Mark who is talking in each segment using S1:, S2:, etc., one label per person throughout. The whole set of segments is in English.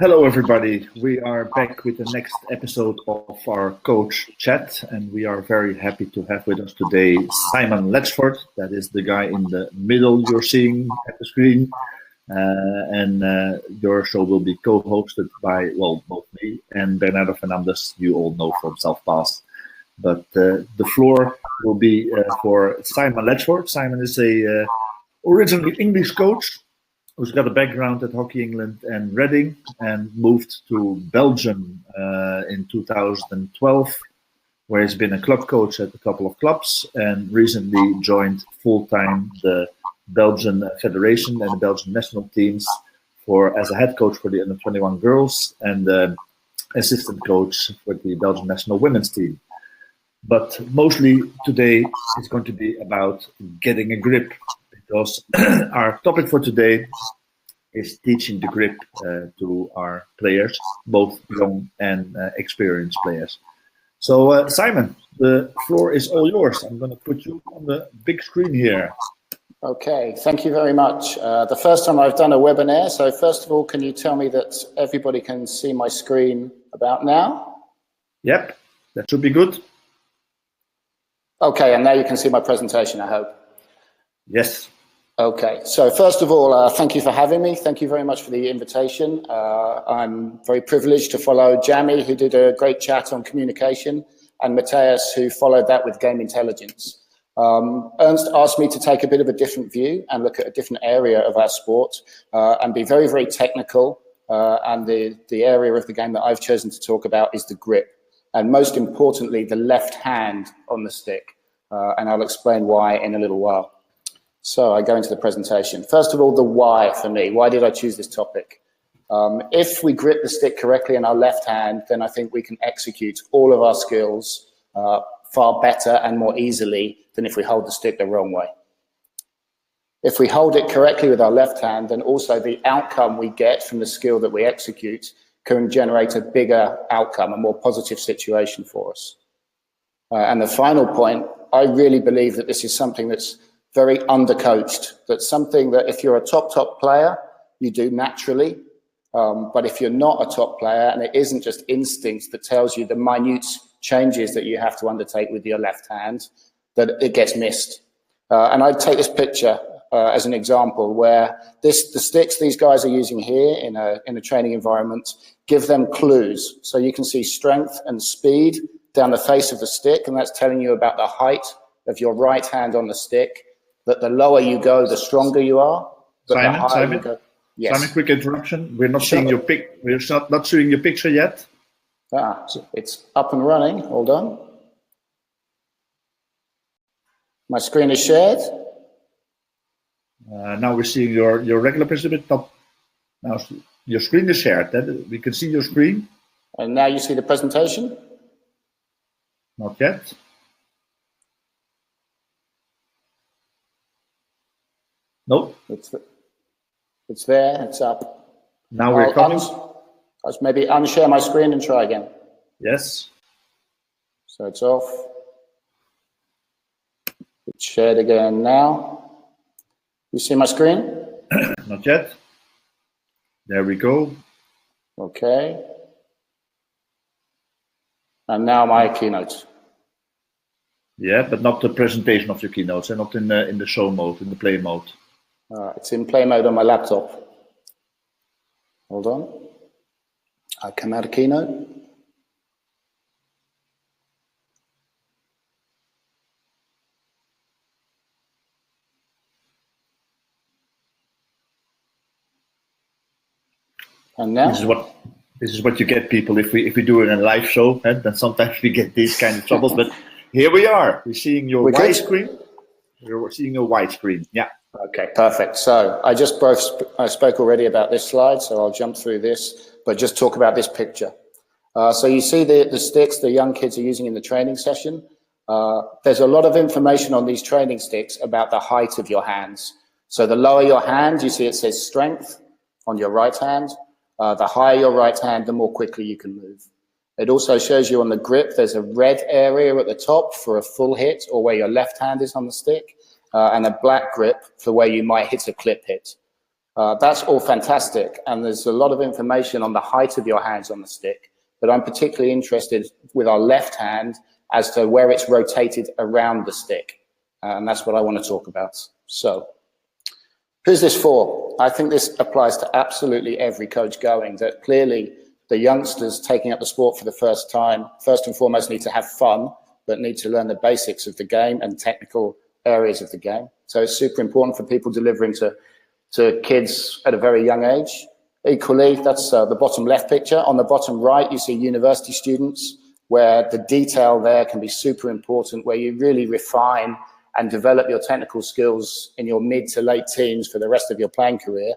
S1: Hello, everybody. We are back with the next episode of our coach chat, and we are very happy to have with us today Simon Letchford. That is the guy in the middle you're seeing at the screen. Your show will be co-hosted by, well, both me and Bernardo Fernandez, you all know from South Pass. But the floor will be for Simon Letchford. Simon is a originally English coach who's got a background at Hockey England and Reading, and moved to Belgium in 2012, where he's been a club coach at a couple of clubs, and recently joined full-time the Belgian Federation and the Belgian national teams as a head coach for the under-21 girls and assistant coach for the Belgian national women's team. But mostly today is going to be about getting a grip, because our topic for today is teaching the grip to our players, both young and experienced players. So Simon, the floor is all yours. I'm going to put you on the big screen here.
S2: Okay, thank you very much. The first time I've done a webinar, so first of all, can you tell me that everybody can see my screen about now?
S1: Yep, that should be good.
S2: Okay, and now you can see my presentation, I hope.
S1: Yes.
S2: Okay, so first of all, thank you for having me. Thank you very much for the invitation. I'm very privileged to follow Jamie, who did a great chat on communication, and Matthias, who followed that with game intelligence. Ernst asked me to take a bit of a different view and look at a different area of our sport and be very, very technical. And the area of the game that I've chosen to talk about is the grip, and most importantly, the left hand on the stick. And I'll explain why in a little while. So I go into the presentation. First of all, the why for me. Why did I choose this topic? If we grip the stick correctly in our left hand, then I think we can execute all of our skills far better and more easily than if we hold the stick the wrong way. If we hold it correctly with our left hand, then also the outcome we get from the skill that we execute can generate a bigger outcome, a more positive situation for us. And the final point, I really believe that this is something that's very undercoached. That's something that if you're a top player, you do naturally. But if you're not a top player, and it isn't just instinct that tells you the minute changes that you have to undertake with your left hand, that it gets missed. And I take this picture as an example where the sticks these guys are using here in a training environment give them clues. So you can see strength and speed down the face of the stick, and that's telling you about the height of your right hand on the stick. That the lower you go, the stronger you are.
S1: Simon,
S2: yes.
S1: Simon, quick interruption. We're not seeing your We're not showing your picture yet.
S2: It's up and running. Hold on. My screen is shared.
S1: Now we're seeing your regular picture. Now your screen is shared. We can see your screen.
S2: And now you see the presentation?
S1: Not yet. Nope.
S2: It's there, it's up.
S1: Now we're coming.
S2: I'll maybe unshare my screen and try again.
S1: Yes.
S2: So it's off. It's shared again now. You see my screen?
S1: Not yet. There we go.
S2: Okay. And now my keynote.
S1: Yeah, but not the presentation of your keynotes, and not in the show mode, in the play mode.
S2: It's in play mode on my laptop. Hold on. I come out of keynote. And now?
S1: This is what you get, people. If we do it in a live show, then sometimes we get these kind of troubles. But here we are. We're seeing your white screen. We're seeing your white screen. Yeah.
S2: Okay, perfect. So I spoke already about this slide, so I'll jump through this, but just talk about this picture. So you see the sticks the young kids are using in the training session. There's a lot of information on these training sticks about the height of your hands. So the lower your hand, you see it says strength on your right hand. The higher your right hand, the more quickly you can move. It also shows you on the grip, there's a red area at the top for a full hit or where your left hand is on the stick. And a black grip for where you might hit a clip hit. That's all fantastic, and there's a lot of information on the height of your hands on the stick, but I'm particularly interested with our left hand as to where it's rotated around the stick, and that's what I want to talk about. So, who's this for? I think this applies to absolutely every coach going, that clearly the youngsters taking up the sport for the first time, first and foremost, need to have fun, but need to learn the basics of the game and technical areas of the game. So it's super important for people delivering to kids at a very young age. Equally, that's the bottom left picture. On the bottom right, you see university students, where the detail there can be super important, where you really refine and develop your technical skills in your mid to late teens for the rest of your playing career.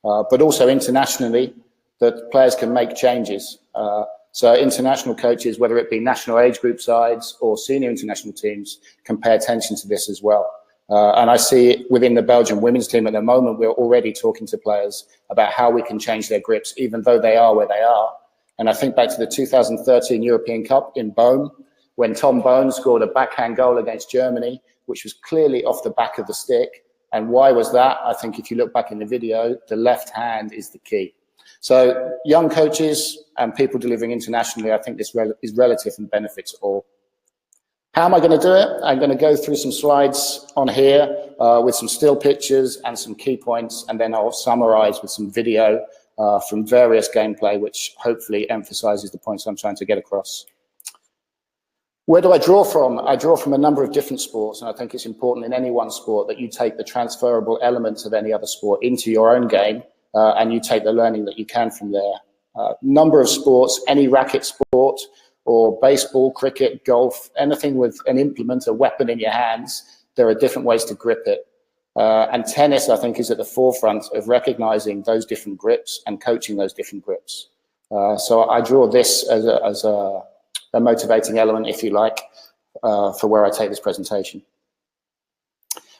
S2: But also internationally, that players can make changes. So international coaches, whether it be national age group sides or senior international teams, can pay attention to this as well. And I see it within the Belgian women's team at the moment. We're already talking to players about how we can change their grips, even though they are where they are. And I think back to the 2013 European Cup in Bohm, when Tom Bohn scored a backhand goal against Germany, which was clearly off the back of the stick. And why was that? I think if you look back in the video, the left hand is the key. So young coaches and people delivering internationally, I think this is relative and benefits all. How am I going to do it? I'm going to go through some slides on here with some still pictures and some key points, and then I'll summarize with some video from various gameplay, which hopefully emphasizes the points I'm trying to get across. Where do I draw from? I draw from a number of different sports, and I think it's important in any one sport that you take the transferable elements of any other sport into your own game, and you take the learning that you can from there. Number of sports, any racket sport, or baseball, cricket, golf, anything with an implement, a weapon in your hands, there are different ways to grip it. And tennis, I think, is at the forefront of recognizing those different grips and coaching those different grips. So I draw this as a motivating element, if you like, for where I take this presentation.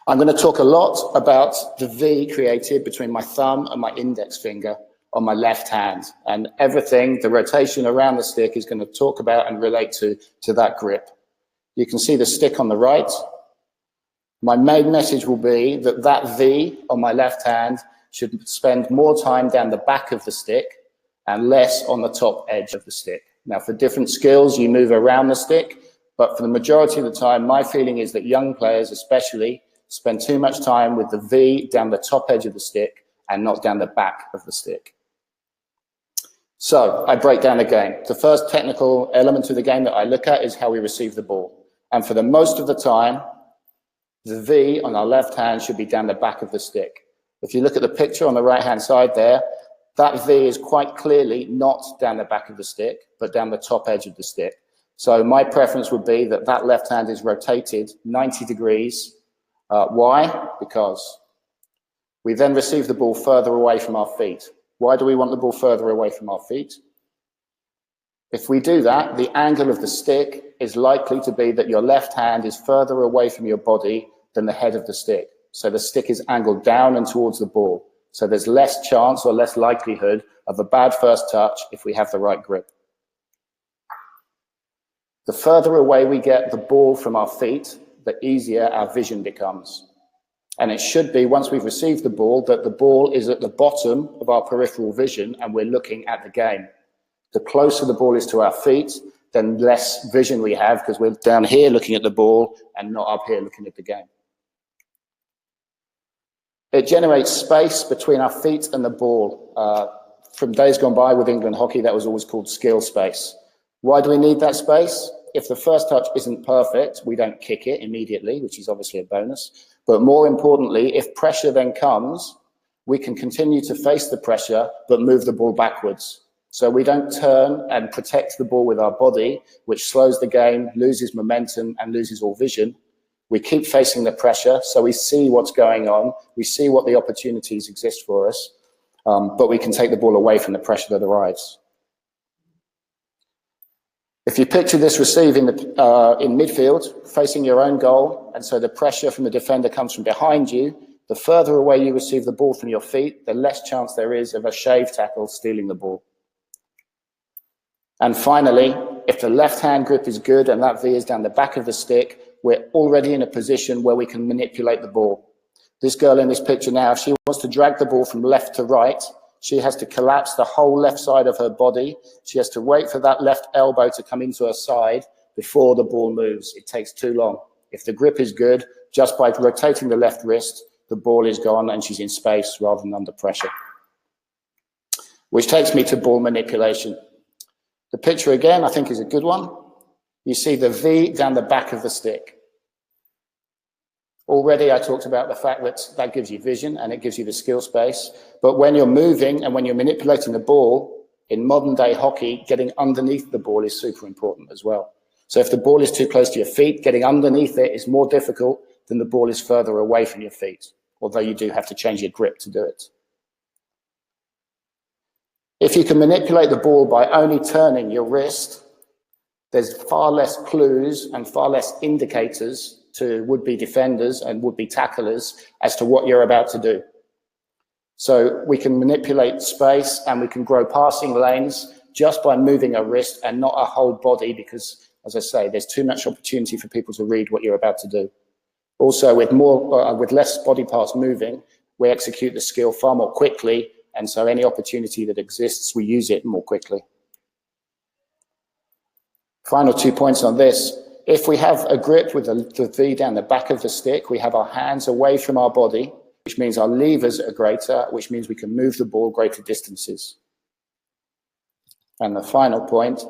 S2: I'm going to talk a lot about the V created between my thumb and my index finger on my left hand, and everything, the rotation around the stick, is going to talk about and relate to that grip. You can see the stick on the right. My main message will be that that V on my left hand should spend more time down the back of the stick and less on the top edge of the stick. Now, for different skills, you move around the stick, but for the majority of the time, my feeling is that young players especially spend too much time with the V down the top edge of the stick and not down the back of the stick. So I break down the game. The first technical element of the game that I look at is how we receive the ball. And for the most of the time, the V on our left hand should be down the back of the stick. If you look at the picture on the right-hand side there, that V is quite clearly not down the back of the stick, but down the top edge of the stick. So my preference would be that that left hand is rotated 90 degrees. Why? Because we then receive the ball further away from our feet. Why do we want the ball further away from our feet? If we do that, the angle of the stick is likely to be that your left hand is further away from your body than the head of the stick. So the stick is angled down and towards the ball. So there's less chance or less likelihood of a bad first touch if we have the right grip. The further away we get the ball from our feet, the easier our vision becomes. And it should be, once we've received the ball, that the ball is at the bottom of our peripheral vision and we're looking at the game. The closer the ball is to our feet, then less vision we have because we're down here looking at the ball and not up here looking at the game. It generates space between our feet and the ball. From days gone by with England hockey, that was always called skill space. Why do we need that space? If the first touch isn't perfect, we don't kick it immediately, which is obviously a bonus. But more importantly, if pressure then comes, we can continue to face the pressure, but move the ball backwards. So we don't turn and protect the ball with our body, which slows the game, loses momentum, and loses all vision. We keep facing the pressure, so we see what's going on, we see what the opportunities exist for us, but we can take the ball away from the pressure that arrives. If you picture this receiving in midfield, facing your own goal, and so the pressure from the defender comes from behind you, the further away you receive the ball from your feet, the less chance there is of a shave tackle stealing the ball. And finally, if the left-hand grip is good and that V is down the back of the stick, we're already in a position where we can manipulate the ball. This girl in this picture now, if she wants to drag the ball from left to right, she has to collapse the whole left side of her body. She has to wait for that left elbow to come into her side before the ball moves. It takes too long. If the grip is good, just by rotating the left wrist, the ball is gone and she's in space rather than under pressure. Which takes me to ball manipulation. The picture again, I think, is a good one. You see the V down the back of the stick. Already I talked about the fact that that gives you vision and it gives you the skill space. But when you're moving and when you're manipulating the ball, in modern day hockey, getting underneath the ball is super important as well. So if the ball is too close to your feet, getting underneath it is more difficult than the ball is further away from your feet, although you do have to change your grip to do it. If you can manipulate the ball by only turning your wrist, there's far less clues and far less indicators to would-be defenders and would-be tacklers as to what you're about to do. So we can manipulate space and we can grow passing lanes just by moving a wrist and not a whole body, because, as I say, there's too much opportunity for people to read what you're about to do. Also, with less body parts moving, we execute the skill far more quickly, and so any opportunity that exists, we use it more quickly. Final 2 points on this. If we have a grip with the V down the back of the stick, we have our hands away from our body, which means our levers are greater, which means we can move the ball greater distances. And the final point,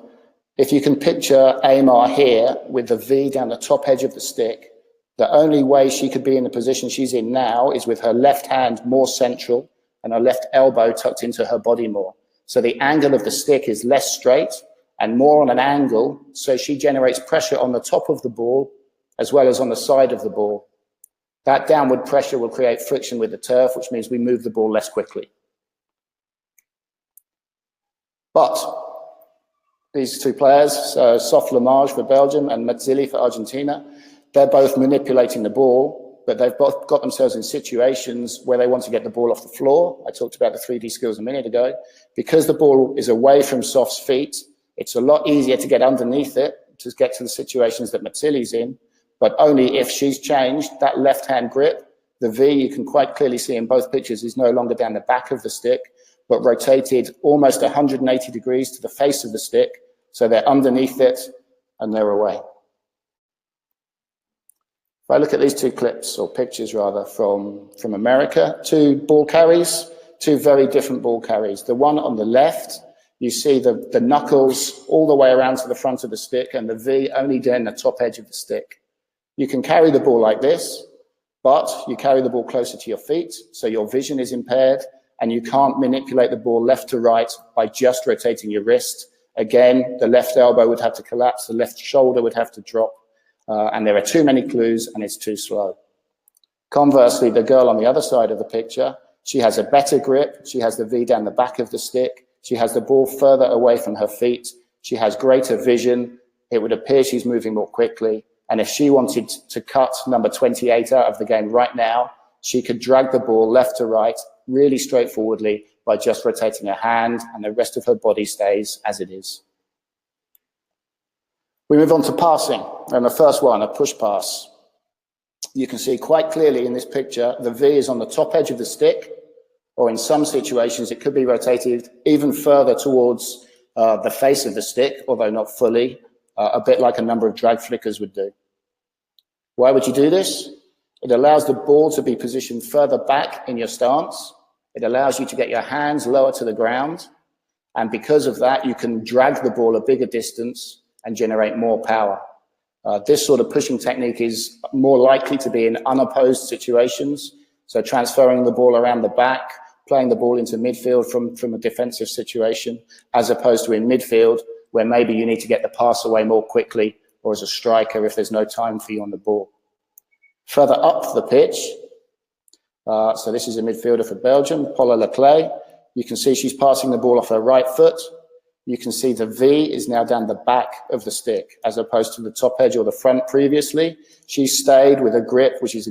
S2: if you can picture Amar here with the V down the top edge of the stick, the only way she could be in the position she's in now is with her left hand more central and her left elbow tucked into her body more. So the angle of the stick is less straight and more on an angle, so she generates pressure on the top of the ball as well as on the side of the ball. That downward pressure will create friction with the turf, which means we move the ball less quickly. But these two players, so Sof Lamage for Belgium and Mazzilli for Argentina, they're both manipulating the ball, but they've both got themselves in situations where they want to get the ball off the floor. I talked about the 3D skills a minute ago. Because the ball is away from Sof's feet, it's a lot easier to get underneath it, to get to the situations that Mazzilli's in, but only if she's changed that left-hand grip. The V, you can quite clearly see in both pictures, is no longer down the back of the stick, but rotated almost 180 degrees to the face of the stick, so they're underneath it and they're away. If I look at these two clips, or pictures rather, from America, two ball carries, two very different ball carries. The one on the left, you see the knuckles all the way around to the front of the stick, and the V only down the top edge of the stick. You can carry the ball like this, but you carry the ball closer to your feet, so your vision is impaired, and you can't manipulate the ball left to right by just rotating your wrist. Again, the left elbow would have to collapse, the left shoulder would have to drop, and there are too many clues, and it's too slow. Conversely, the girl on the other side of the picture, she has a better grip, she has the V down the back of the stick, she has the ball further away from her feet, she has greater vision, it would appear she's moving more quickly, and if she wanted to cut number 28 out of the game right now, she could drag the ball left to right really straightforwardly by just rotating her hand, and the rest of her body stays as it is. We move on to passing, and the first one, a push pass. You can see quite clearly in this picture, the V is on the top edge of the stick, or in some situations, it could be rotated even further towards the face of the stick, although not fully, a bit like a number of drag flickers would do. Why would you do this? It allows the ball to be positioned further back in your stance. It allows you to get your hands lower to the ground. And because of that, you can drag the ball a bigger distance and generate more power. This sort of pushing technique is more likely to be in unopposed situations. So transferring the ball around the back, playing the ball into midfield from a defensive situation, as opposed to in midfield, where maybe you need to get the pass away more quickly, or as a striker if there's no time for you on the ball. Further up the pitch, so this is a midfielder for Belgium, Paula Leclerc. You can see she's passing the ball off her right foot. You can see the V is now down the back of the stick, as opposed to the top edge or the front previously. She stayed with a grip, which is